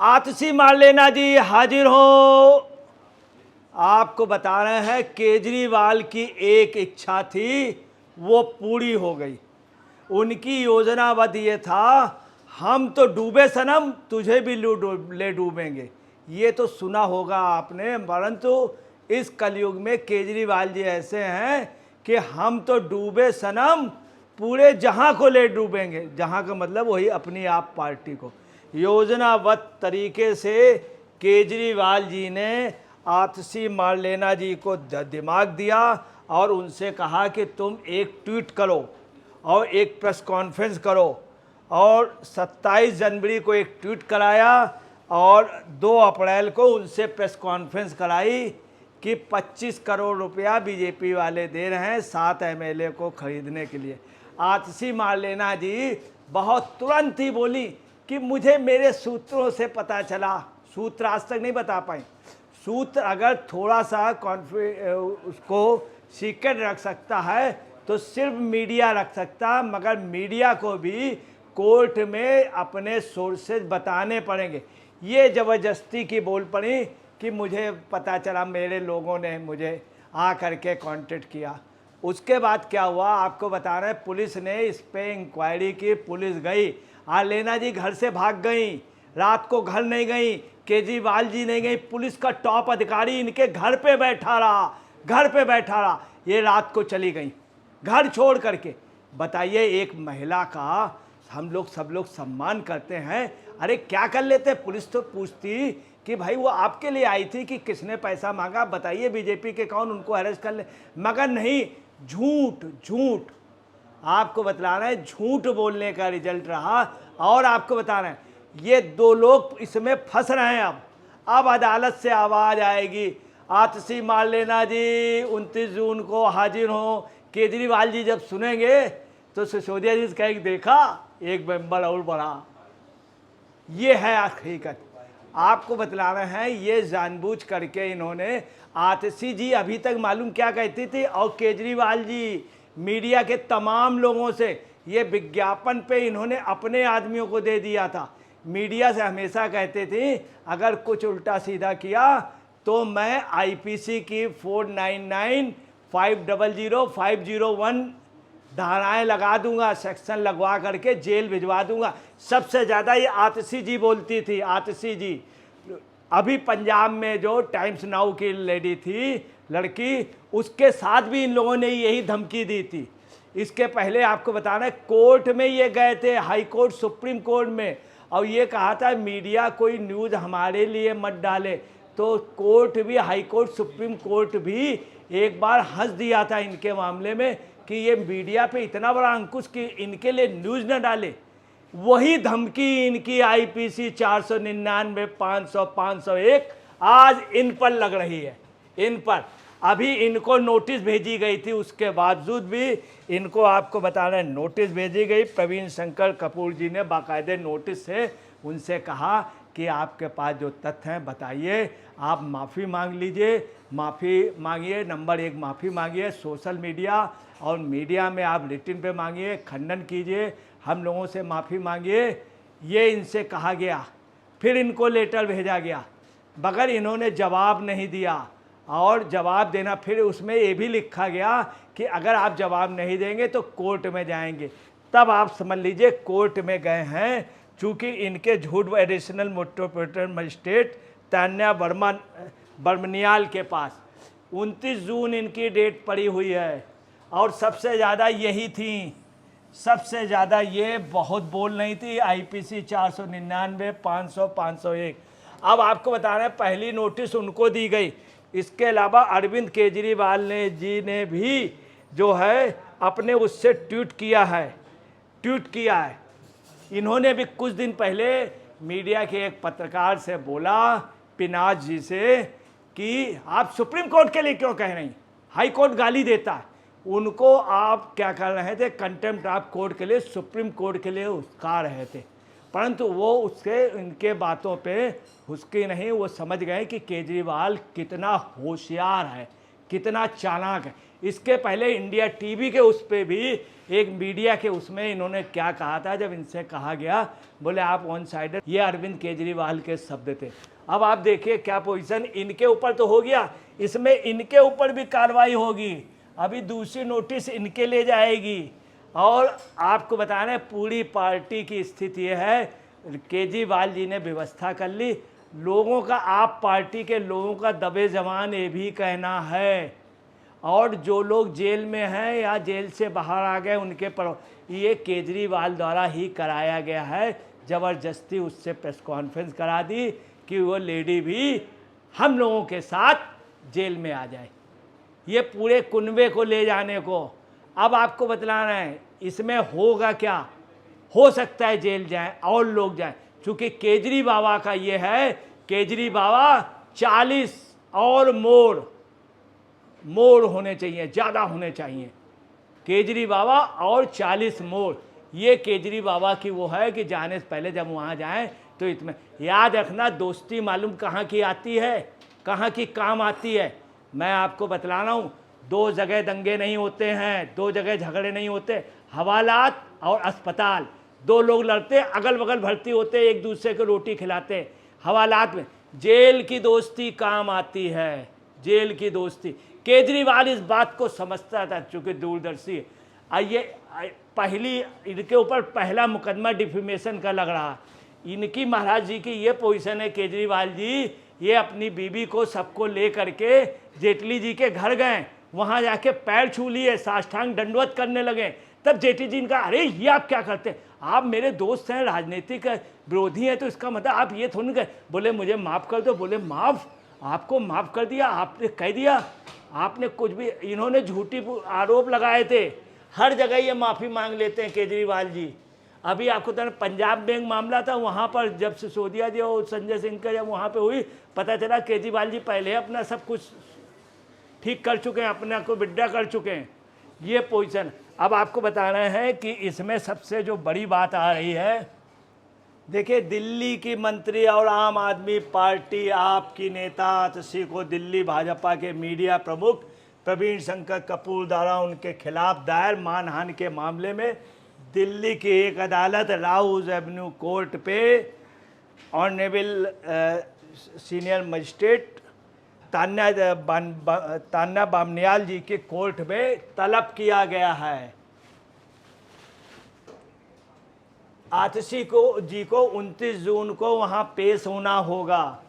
आतिशी मार लेना जी हाजिर हो। आपको बता रहे हैं केजरीवाल की एक इच्छा थी वो पूरी हो गई। उनकी योजनाबद्ध ये था, हम तो डूबे सनम तुझे भी ले डूबेंगे। ये तो सुना होगा आपने, परंतु इस कलयुग में केजरीवाल जी ऐसे हैं कि हम तो डूबे सनम पूरे जहां को ले डूबेंगे। जहां का मतलब वही अपनी आप पार्टी को। योजनाबद्ध तरीके से केजरीवाल जी ने आतिशी मारलेना जी को दिमाग दिया और उनसे कहा कि तुम एक ट्वीट करो और एक प्रेस कॉन्फ्रेंस करो, और 27 जनवरी को एक ट्वीट कराया और 2 अप्रैल को उनसे प्रेस कॉन्फ्रेंस कराई कि 25 करोड़ रुपया बीजेपी वाले दे रहे हैं 7 एमएलए को खरीदने के लिए। आतिशी मारलेना जी बहुत तुरंत ही बोली कि मुझे मेरे सूत्रों से पता चला। सूत्र आज तक नहीं बता पाए। सूत्र अगर थोड़ा सा उसको सीक्रेट रख सकता है तो सिर्फ मीडिया रख सकता, मगर मीडिया को भी कोर्ट में अपने सोर्सेज बताने पड़ेंगे। ये ज़बरदस्ती की बोल पड़ी कि मुझे पता चला, मेरे लोगों ने मुझे आ करके कांटेक्ट किया। उसके बाद क्या हुआ आपको बता रहे हैं, पुलिस ने इस पे इंक्वायरी की। पुलिस गई, आलेना जी घर से भाग गई, रात को घर नहीं गई, केजरीवाल जी नहीं गई। पुलिस का टॉप अधिकारी इनके घर पे बैठा रहा। ये रात को चली गई घर छोड़ करके। बताइए, एक महिला का हम सब लोग सम्मान करते हैं, अरे क्या कर लेते। पुलिस तो पूछती कि भाई वो आपके लिए आई थी कि किसने पैसा मांगा, बताइए बीजेपी के कौन, उनको अरेस्ट कर ले। मगर नहीं, झूठ आपको बता रहे हैं, झूठ बोलने का रिजल्ट रहा। और आपको बता रहे हैं, ये 2 लोग इसमें फंस रहे हैं। अब अदालत से आवाज़ आएगी, आतिशी मारलेना जी 29 जून को हाजिर हो। केजरीवाल जी जब सुनेंगे तो सिसोदिया जी कहेंगे, देखा एक मेंबर और बढ़ा। ये है हकीकत। आपको बतला रहे हैं, ये जानबूझ करके इन्होंने। आतिशी जी अभी तक मालूम क्या कहती थी, और केजरीवाल जी मीडिया के तमाम लोगों से ये विज्ञापन पे इन्होंने अपने आदमियों को दे दिया था। मीडिया से हमेशा कहते थे अगर कुछ उल्टा सीधा किया तो मैं आईपीसी की 499, 500, 501 धाराएं लगा दूंगा, सेक्शन लगवा करके जेल भिजवा दूंगा। सबसे ज़्यादा ये आतिशी जी बोलती थी। आतिशी जी अभी पंजाब में जो टाइम्स नाउ की लेडी थी, लड़की, उसके साथ भी इन लोगों ने यही धमकी दी थी। इसके पहले आपको बताना है, कोर्ट में ये गए थे, हाई कोर्ट, सुप्रीम कोर्ट में, और ये कहा था मीडिया कोई न्यूज़ हमारे लिए मत डाले। तो कोर्ट भी, हाई कोर्ट, सुप्रीम कोर्ट भी एक बार हंस दिया था इनके मामले में कि ये मीडिया पे इतना बड़ा अंकुश कि इनके लिए न्यूज़ न डाले। वही धमकी इनकी आईपीसी 499, 500, 501 आज इन पर लग रही है। इन पर अभी इनको नोटिस भेजी गई थी, उसके बावजूद भी इनको आपको बता रहे हैं नोटिस भेजी गई। प्रवीण शंकर कपूर जी ने बाकायदे नोटिस से उनसे कहा कि आपके पास जो तथ्य हैं बताइए, आप माफ़ी मांग लीजिए, माफ़ी मांगिए, नंबर 1 माफ़ी मांगिए, सोशल मीडिया और मीडिया में आप रिटन पे मांगिए, खंडन कीजिए, हम लोगों से माफ़ी मांगिए। ये इनसे कहा गया। फिर इनको लेटर भेजा गया, मगर इन्होंने जवाब नहीं दिया। और जवाब देना, फिर उसमें ये भी लिखा गया कि अगर आप जवाब नहीं देंगे तो कोर्ट में जाएंगे। तब आप समझ लीजिए कोर्ट में गए हैं, चूँकि इनके झूठ एडिशनल मेट्रोपॉलिटन मजिस्ट्रेट तान्या बर्मनियाल के पास 29 जून इनकी डेट पड़ी हुई है। और सबसे ज़्यादा यही थी, सबसे ज़्यादा ये बहुत बोल नहीं थी, आईपीसी 499, 500, 501। अब आपको बता रहे हैं पहली नोटिस उनको दी गई। इसके अलावा अरविंद केजरीवाल जी ने भी जो है अपने उससे ट्वीट किया है। इन्होंने भी कुछ दिन पहले मीडिया के एक पत्रकार से बोला, पिनाज जी से, कि आप सुप्रीम कोर्ट के लिए क्यों कह रही, हाई कोर्ट गाली देता है। उनको आप क्या कर रहे थे, कंटेम्प्ट ऑफ कोर्ट के लिए सुप्रीम कोर्ट के लिए उस्का रहे थे। परंतु वो उसके इनके बातों पे उसकी नहीं, वो समझ गए कि केजरीवाल कितना होशियार है, कितना चालाक है। इसके पहले इंडिया टीवी के उस पे भी एक मीडिया के उसमें इन्होंने क्या कहा था, जब इनसे कहा गया, बोले आप वन साइडेड, ये अरविंद केजरीवाल के शब्द थे। अब आप देखिए क्या पोजीशन इनके ऊपर तो हो गया, इसमें इनके ऊपर भी कार्रवाई होगी, अभी दूसरी नोटिस इनके ले जाएगी। और आपको बता रहे पूरी पार्टी की स्थिति ये है, केजरीवाल जी ने व्यवस्था कर ली लोगों का, आप पार्टी के लोगों का दबे जवान ये भी कहना है, और जो लोग जेल में हैं या जेल से बाहर आ गए उनके पर ये केजरीवाल द्वारा ही कराया गया है, ज़बरदस्ती उससे प्रेस कॉन्फ्रेंस करा दी कि वो लेडी भी हम लोगों के साथ जेल में आ जाए, ये पूरे कुनबे को ले जाने को। अब आपको बतलाना है इसमें होगा क्या, हो सकता है जेल जाएं और लोग जाएं, क्योंकि केजरी बाबा का ये है, केजरी बाबा 40 और मोड़ होने चाहिए, ज़्यादा होने चाहिए, केजरी बाबा और 40 मोड़, ये केजरी बाबा की वो है कि जाने से पहले जब वहाँ जाएं तो इसमें याद रखना दोस्ती मालूम कहाँ की आती है, कहाँ की काम आती है। मैं आपको बतला रहा हूँ, 2 जगह दंगे नहीं होते हैं, 2 जगह झगड़े नहीं होते, हवालात और अस्पताल, 2 लोग लड़ते अगल बगल भर्ती होते, एक दूसरे को रोटी खिलाते, हवालात में जेल की दोस्ती काम आती है, जेल की दोस्ती। केजरीवाल इस बात को समझता था, चूँकि दूरदर्शी है। आइए पहली इनके ऊपर पहला मुकदमा डिफेमेशन का लग रहा, इनकी महाराज जी की ये पोजीशन है, केजरीवाल जी ये अपनी बीबी को सबको ले करके जेटली जी के घर गए, वहाँ जाके पैर छू लिए, साष्टांग दंडवत करने लगे, तब जेटली जी इनका अरे ये आप क्या करते, आप मेरे दोस्त हैं, राजनीतिक विरोधी हैं, तो इसका मतलब आप ये थोड़ी गए। बोले मुझे माफ़ कर दो, बोले माफ़, आपको माफ़ कर दिया, आपने कह दिया, आपने कुछ भी, इन्होंने झूठी आरोप लगाए थे, हर जगह ये माफ़ी मांग लेते हैं केजरीवाल जी। अभी आपको तो पंजाब बैंक मामला था, वहाँ पर जब सिसोदिया जी और संजय सिंह का जब वहाँ पे हुई, पता चला केजरीवाल जी पहले अपना सब कुछ ठीक कर चुके हैं, अपने को विड्रा कर चुके हैं, ये पोजीशन। अब आपको बताना है कि इसमें सबसे जो बड़ी बात आ रही है, देखिए दिल्ली की मंत्री और आम आदमी पार्टी आपकी नेता आतिशी को दिल्ली भाजपा के मीडिया प्रमुख प्रवीण शंकर कपूर द्वारा उनके खिलाफ दायर मानहानि के मामले में दिल्ली की एक अदालत राउज एवेन्यू कोर्ट पे ऑनरेबल सीनियर मजिस्ट्रेट तान्या बामनियाल जी के कोर्ट में तलब किया गया है। आतिशी जी को 29 जून को वहां पेश होना होगा।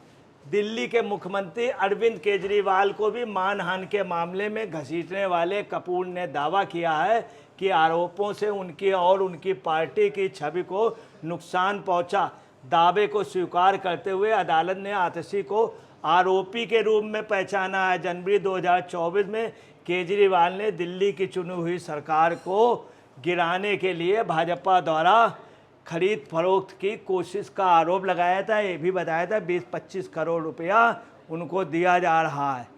दिल्ली के मुख्यमंत्री अरविंद केजरीवाल को भी मानहानि के मामले में घसीटने वाले कपूर ने दावा किया है कि आरोपों से उनकी और उनकी पार्टी की छवि को नुकसान पहुंचा। दावे को स्वीकार करते हुए अदालत ने आतिशी को आरोपी के रूप में पहचाना है। जनवरी 2024 में केजरीवाल ने दिल्ली की चुनी हुई सरकार को गिराने के लिए भाजपा द्वारा खरीद फरोख्त की कोशिश का आरोप लगाया था। ये भी बताया था 20-25 करोड़ रुपया उनको दिया जा रहा है,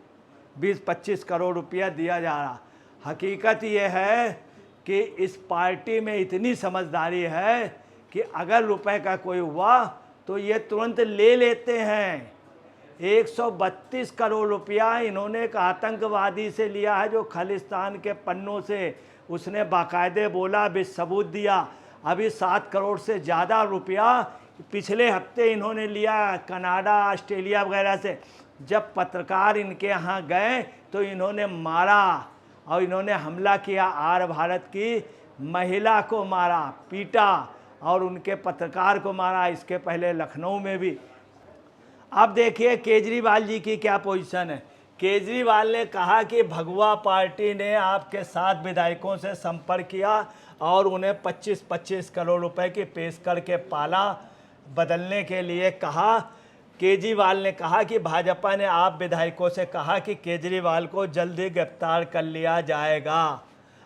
20-25 करोड़ रुपया दिया जा रहा। हकीकत ये है कि इस पार्टी में इतनी समझदारी है कि अगर रुपए का कोई हुआ तो ये तुरंत ले लेते हैं। 132 करोड़ रुपया इन्होंने एक आतंकवादी से लिया है जो खालिस्तान के पन्नों से, उसने बाकायदे बोला, भी सबूत दिया। अभी 7 करोड़ से ज़्यादा रुपया पिछले हफ्ते इन्होंने लिया कनाडा, ऑस्ट्रेलिया वगैरह से। जब पत्रकार इनके यहाँ गए तो इन्होंने मारा और इन्होंने हमला किया, आर भारत की महिला को मारा, पीटा और उनके पत्रकार को मारा। इसके पहले लखनऊ में भी। अब देखिए केजरीवाल जी की क्या पोजीशन है। केजरीवाल ने कहा कि भगवा पार्टी ने आपके 7 विधायकों से संपर्क किया और उन्हें 25-25 करोड़ रुपए की पेश करके पाला बदलने के लिए कहा। केजरीवाल ने कहा कि भाजपा ने आप विधायकों से कहा कि केजरीवाल को जल्दी गिरफ्तार कर लिया जाएगा।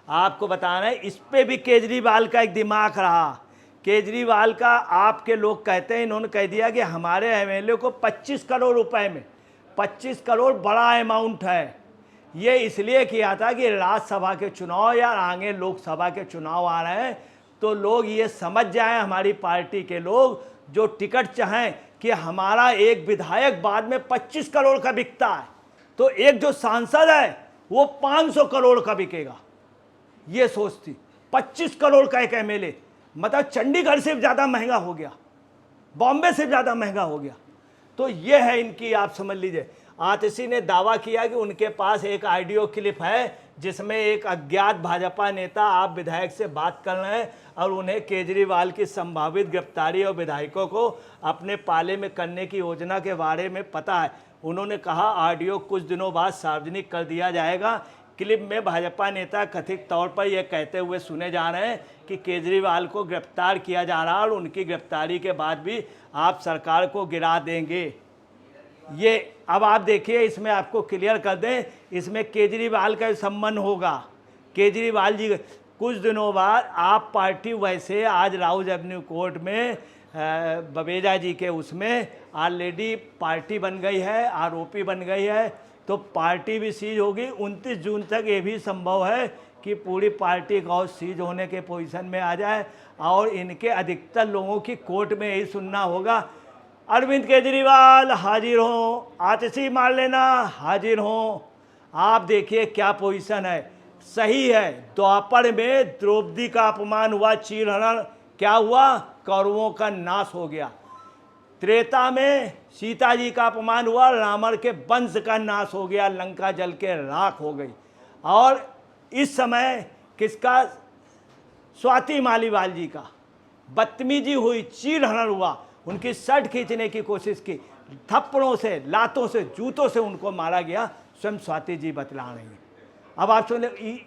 आपको बताना है इस पे भी केजरीवाल का एक दिमाग रहा। केजरीवाल का आपके लोग कहते हैं, इन्होंने कह दिया कि हमारे एमएलए को 25 करोड़ रुपए में, 25 करोड़ बड़ा अमाउंट है। ये इसलिए किया था कि राज्यसभा के चुनाव या आगे लोकसभा के चुनाव आ रहे हैं तो लोग ये समझ जाएं, हमारी पार्टी के लोग जो टिकट चाहें कि हमारा एक विधायक बाद में 25 करोड़ का बिकता है, तो एक जो सांसद है वो 500 करोड़ का बिकेगा, ये सोच थी। 25 करोड़ का एक एमएलए, मतलब चंडीगढ़ से ज़्यादा महंगा हो गया, बॉम्बे से ज़्यादा महंगा हो गया। तो ये है इनकी, आप समझ लीजिए। आतिशी ने दावा किया कि उनके पास एक ऑडियो क्लिप है जिसमें एक अज्ञात भाजपा नेता आप विधायक से बात कर रहे हैं और उन्हें केजरीवाल की संभावित गिरफ्तारी और विधायकों को अपने पाले में करने की योजना के बारे में पता है। उन्होंने कहा ऑडियो कुछ दिनों बाद सार्वजनिक कर दिया जाएगा। क्लिप में भाजपा नेता कथित तौर पर यह कहते हुए सुने जा रहे हैं कि केजरीवाल को गिरफ्तार किया जा रहा है और उनकी गिरफ्तारी के बाद भी आप सरकार को गिरा देंगे। ये अब आप देखिए, इसमें आपको क्लियर कर दें, इसमें केजरीवाल का संबंध होगा। केजरीवाल जी कुछ दिनों बाद आप पार्टी, वैसे आज राउज एवेन्यू कोर्ट में बवेजा जी के उसमें ऑलरेडी पार्टी बन गई है, आरोपी बन गई है, तो पार्टी भी सीज होगी। 29 जून तक ये भी संभव है कि पूरी पार्टी गौ सीज होने के पोजीशन में आ जाए और इनके अधिकतर लोगों की कोर्ट में यही सुनना होगा, अरविंद केजरीवाल हाजिर हों, आतिशी मार लेना हाजिर हों। आप देखिए क्या पोजीशन है। सही है, द्वापर में द्रौपदी का अपमान हुआ, चीरहरण क्या हुआ, कौरवों का नाश हो गया। त्रेता में सीता जी का अपमान हुआ, रावण के वंश का नाश हो गया, लंका जल के राख हो गई। और इस समय किसका, स्वाति मालीवाल जी का बदतमीजी हुई, चीरहरण हुआ, उनकी शर्ट खींचने की कोशिश की, थप्पड़ों से, लातों से, जूतों से उनको मारा गया। स्वयं स्वाति जी बतला रही हैं। अब आप सुन,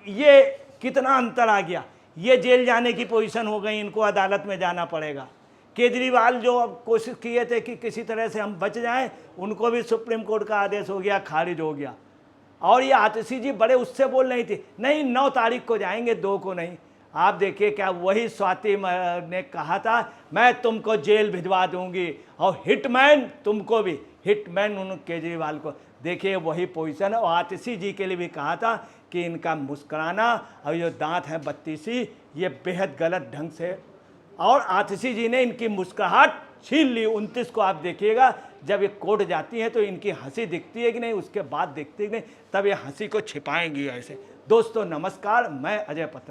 ये कितना अंतर आ गया। ये जेल जाने की पोजीशन हो गई, इनको अदालत में जाना पड़ेगा। केजरीवाल जो अब कोशिश किए थे कि किसी तरह से हम बच जाएं, उनको भी सुप्रीम कोर्ट का आदेश हो गया, खारिज हो गया। और ये आतिशी जी बड़े उससे बोल रही थी, नहीं 9 तारीख को जाएंगे, 2 को नहीं। आप देखिए क्या वही स्वाति ने कहा था, मैं तुमको जेल भिजवा दूंगी और हिटमैन तुमको भी, हिटमैन उन केजरीवाल को। देखिए वही पोजीशन है। और आतिशी जी के लिए भी कहा था कि इनका मुस्कुराना और जो दांत हैं बत्तीसी, ये बेहद गलत ढंग से, और आतिशी जी ने इनकी मुस्कुराहट छीन ली। 29 को आप देखिएगा जब ये कोर्ट जाती हैं तो इनकी हंसी दिखती है कि नहीं, उसके बाद दिखती है कि नहीं, तब ये हंसी को छिपाएंगी ऐसे। दोस्तों नमस्कार, मैं अजय पत्र।